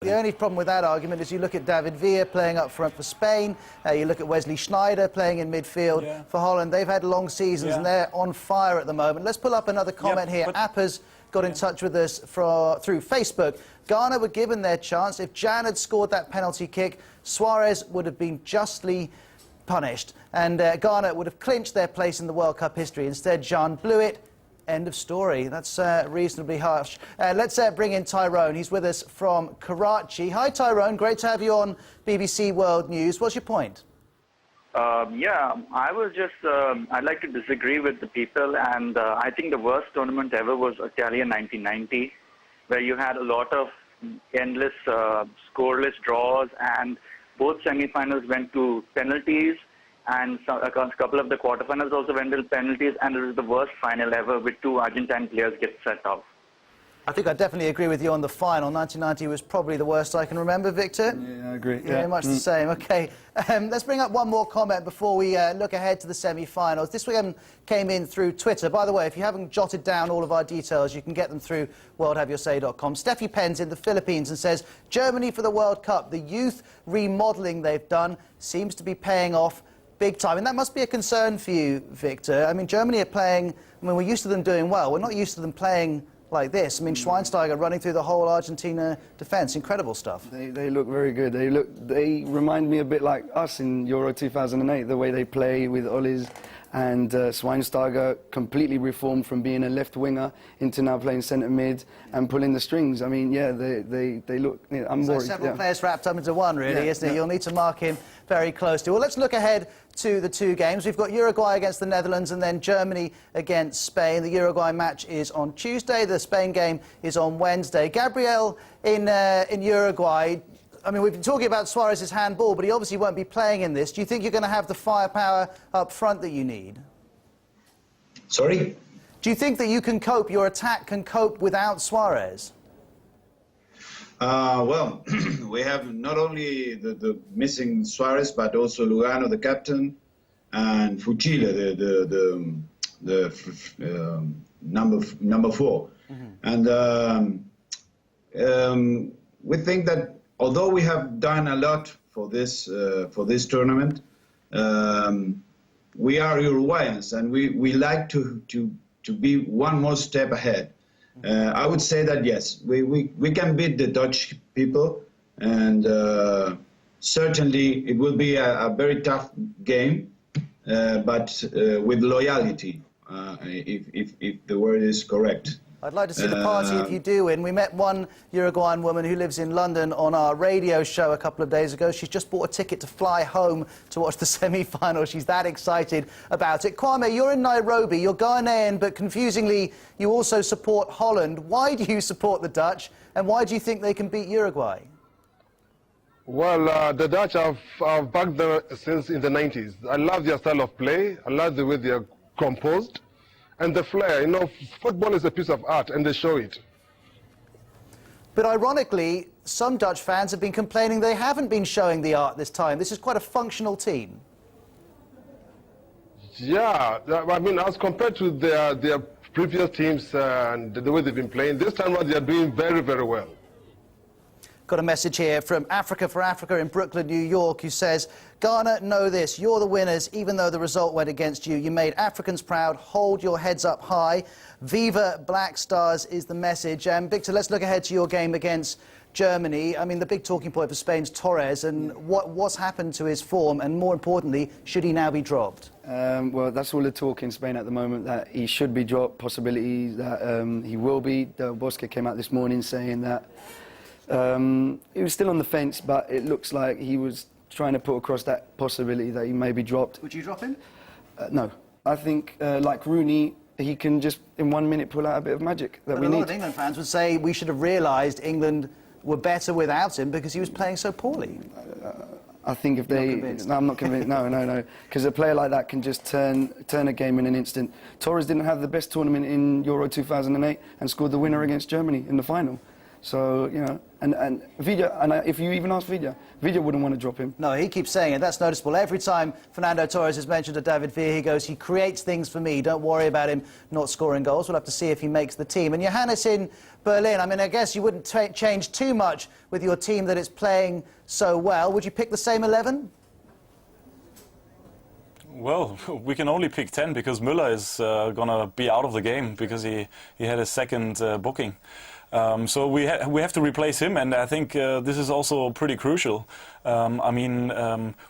The only problem with that argument is you look at David Villa playing up front for Spain, you look at Wesley Sneijder playing in midfield for Holland. They've had long seasons and they're on fire at the moment. Let's pull up another comment here. Appa's got in touch with us through Facebook. Ghana were given their chance. If Jan had scored that penalty kick, Suarez would have been justly punished, and Ghana would have clinched their place in the World Cup history. Instead, Jan blew it. End of story. That's reasonably harsh. Let's bring in Tyrone. He's with us from Karachi. Hi, Tyrone. Great to have you on BBC World News. What's your point? Yeah, I was just, I'd like to disagree with the people, and I think the worst tournament ever was Italian 1990, where you had a lot of endless, scoreless draws, and both semi-finals went to penalties, and a couple of the quarterfinals also went to penalties, and it was the worst final ever with 2 Argentine players get set off. I think I definitely agree with you on the final. 1990 was probably the worst I can remember, Victor. Yeah, I agree. Very much the same. OK, let's bring up one more comment before we look ahead to the semi-finals. This one came in through Twitter. By the way, if you haven't jotted down all of our details, you can get them through worldhaveyoursay.com. Steffi Penn's in the Philippines and says, Germany for the World Cup. The youth remodelling they've done seems to be paying off big time. And that must be a concern for you, Victor. I mean, Germany are playing... I mean, we're used to them doing well. We're not used to them playing like this. I mean, Schweinsteiger running through the whole Argentina defence. Incredible stuff. They look very good. They remind me a bit like us in Euro 2008, the way they play with Ollis and Schweinsteiger, completely reformed from being a left winger into now playing centre mid and pulling the strings. I mean, yeah, they look... You know, I'm so worried. Several players wrapped up into one, really, isn't it? You'll need to mark him very closely. Well, let's look ahead to the 2 games. We've got Uruguay against the Netherlands and then Germany against Spain. The Uruguay match is on Tuesday. The Spain game is on Wednesday. Gabriel, in Uruguay, I mean, we've been talking about Suarez's handball, but he obviously won't be playing in this. Do you think you're going to have the firepower up front that you need? Sorry? Do you think that you can cope, your attack can cope without Suarez? Well, we have not only the missing Suarez, but also Lugano, the captain, and Fucile, the number 4. And we think that although we have done a lot for this tournament, we are Uruguayans, and we like to be one more step ahead. I would say that yes, we can beat the Dutch people, and certainly it will be a very tough game, but with loyalty, if the word is correct. I'd like to see the party if you do win. We met one Uruguayan woman who lives in London on our radio show a couple of days ago. She's just bought a ticket to fly home to watch the semi-final. She's that excited about it. Kwame, you're in Nairobi. You're Ghanaian, but confusingly, you also support Holland. Why do you support the Dutch, and why do you think they can beat Uruguay? Well, the Dutch have backed them since in the 90s. I love their style of play. I love the way they are composed. And the flair, you know, football is a piece of art, and they show it. But ironically, some Dutch fans have been complaining they haven't been showing the art this time. This is quite a functional team. Yeah, I mean, as compared to their previous teams and the way they've been playing, this time around they are doing very, very well. Got a message here from Africa for Africa in Brooklyn, New York, who says, Ghana, know this, you're the winners, even though the result went against you. You made Africans proud. Hold your heads up high. Viva Black Stars is the message. Victor, let's look ahead to your game against Germany. I mean, the big talking point for Spain's Torres, and what's happened to his form, and more importantly, should he now be dropped? Well, that's all the talk in Spain at the moment, that he should be dropped, possibility that he will be. Del Bosque came out this morning saying that he was still on the fence, but it looks like he was trying to put across that possibility that he may be dropped. Would you drop him? No. I think, like Rooney, he can just, in 1 minute, pull out a bit of magic that we need. A lot of England fans would say we should have realised England were better without him because he was playing so poorly. I think if they... No, I'm not convinced. No. Because a player like that can just turn a game in an instant. Torres didn't have the best tournament in Euro 2008 and scored the winner against Germany in the final. So, you know, and Villa, and if you even ask Villa wouldn't want to drop him. No, he keeps saying it. That's noticeable. Every time Fernando Torres is mentioned to David Villa, he goes, he creates things for me. Don't worry about him not scoring goals. We'll have to see if he makes the team. And Johannes in Berlin, I mean, I guess you wouldn't change too much with your team that is playing so well. Would you pick the same 11? Well, we can only pick 10 because Müller is going to be out of the game because he had a second booking. So we have to replace him, and I think this is also pretty crucial. I mean,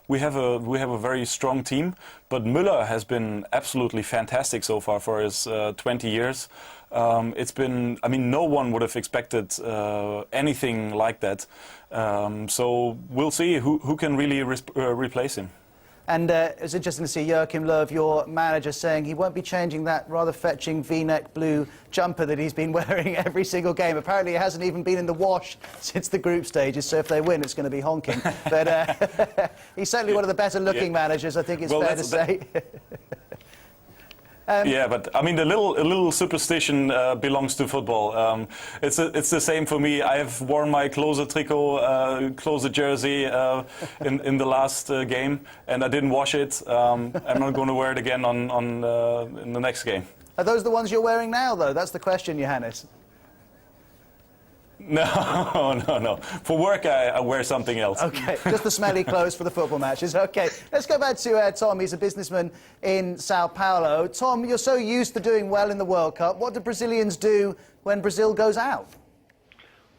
we have a very strong team, but Müller has been absolutely fantastic so far for his 20 years. It's been, I mean, no one would have expected anything like that. So we'll see who can really replace him. And it's interesting to see Joachim Löw, your manager, saying he won't be changing that rather fetching V-neck blue jumper that he's been wearing every single game. Apparently it hasn't even been in the wash since the group stages, so if they win, it's going to be honking. But he's certainly one of the better-looking managers, I think it's fair to say. Yeah, but I mean, a little superstition belongs to football. It's the same for me. I have worn my Klose tricot, Klose jersey in the last game, and I didn't wash it. I'm not going to wear it again in the next game. Are those the ones you're wearing now, though? That's the question, Johannes. No. For work, I wear something else. OK, just the smelly clothes for the football matches. OK, let's go back to Tom. He's a businessman in Sao Paulo. Tom, you're so used to doing well in the World Cup. What do Brazilians do when Brazil goes out?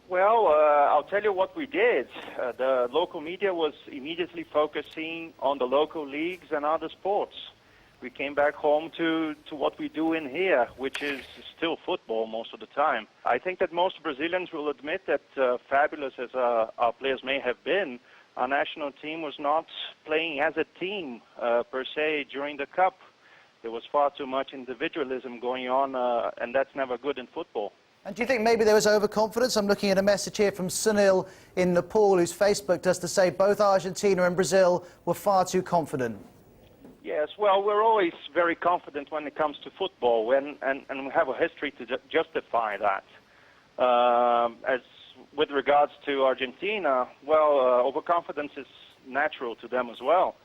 Well, I'll tell you what we did. The local media was immediately focusing on the local leagues and other sports. We came back home to what we do in here, which is still football most of the time. I think that most Brazilians will admit that fabulous as our players may have been, our national team was not playing as a team per se during the Cup. There was far too much individualism going on, and that's never good in football. And do you think maybe there was overconfidence? I'm looking at a message here from Sunil in Nepal, whose Facebook does to say both Argentina and Brazil were far too confident. Yes, well, we're always very confident when it comes to football, and we have a history to justify that. As with regards to Argentina, well, overconfidence is natural to them as well.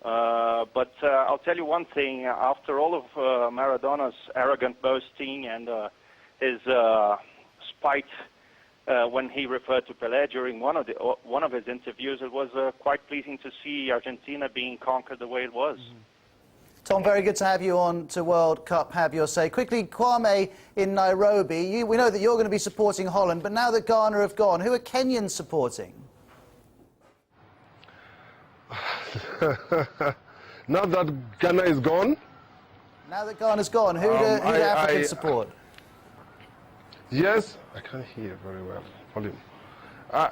But I'll tell you one thing, after all of Maradona's arrogant boasting and his spite when he referred to Pelé during one of his interviews, it was quite pleasing to see Argentina being conquered the way it was. Tom, very good to have you on to World Cup Have Your Say. Quickly, Kwame in Nairobi, we know that you're going to be supporting Holland, but now that Ghana have gone, who are Kenyans supporting? Now that Ghana is gone? Now that Ghana's gone, who do Africans support? Yes, I can't hear very well. Volume.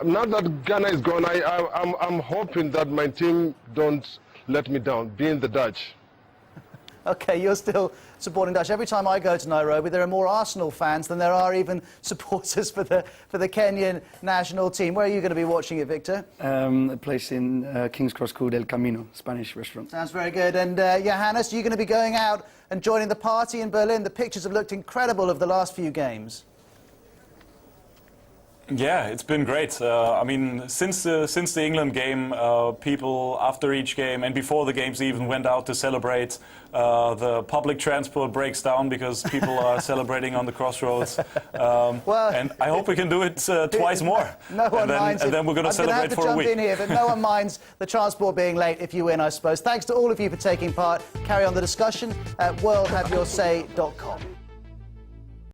Now that Ghana is gone, I'm hoping that my team don't let me down, being the Dutch. OK, you're still supporting Dutch. Every time I go to Nairobi, there are more Arsenal fans than there are even supporters for the Kenyan national team. Where are you going to be watching it, Victor? A place in King's Cross called El Camino, Spanish restaurant. Sounds very good. And Johannes, are you going to be going out and joining the party in Berlin? The pictures have looked incredible of the last few games. Yeah, it's been great. I mean, since the England game, people after each game and before the games even went out to celebrate. The public transport breaks down because people are celebrating on the crossroads. And I hope we can do it twice more. No one minds it. And then we're going to celebrate for a week. I'm going to have to jump in here, but no one minds the transport being late if you win, I suppose. Thanks to all of you for taking part. Carry on the discussion at worldhaveyoursay.com.